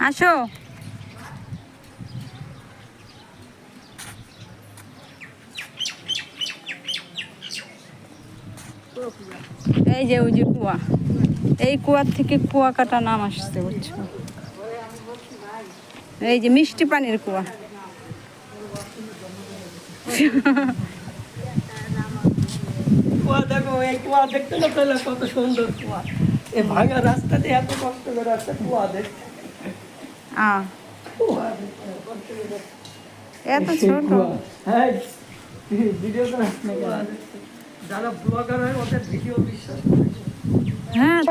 আসো। এই যে ওই যে কুয়া, এই কুয়ার থেকে কুয়া কাটা নাম আসছে, বুঝছো? এই যে মিষ্টি পানির কুয়া। কুয়া দেখো, এই কুয়া দেখতে না পেলে কত সুন্দর কুয়া। এই ভাঙা রাস্তা দিয়ে এত কষ্ট করে একটা কুয়া দেখতে। কুয়া দেখতে কষ্ট করে। এত ছোট। হ্যাঁ, ভিডিও করে যারা ব্লগার হয় ওদের ভিডিও বিশ্বাস করে। হ্যাঁ।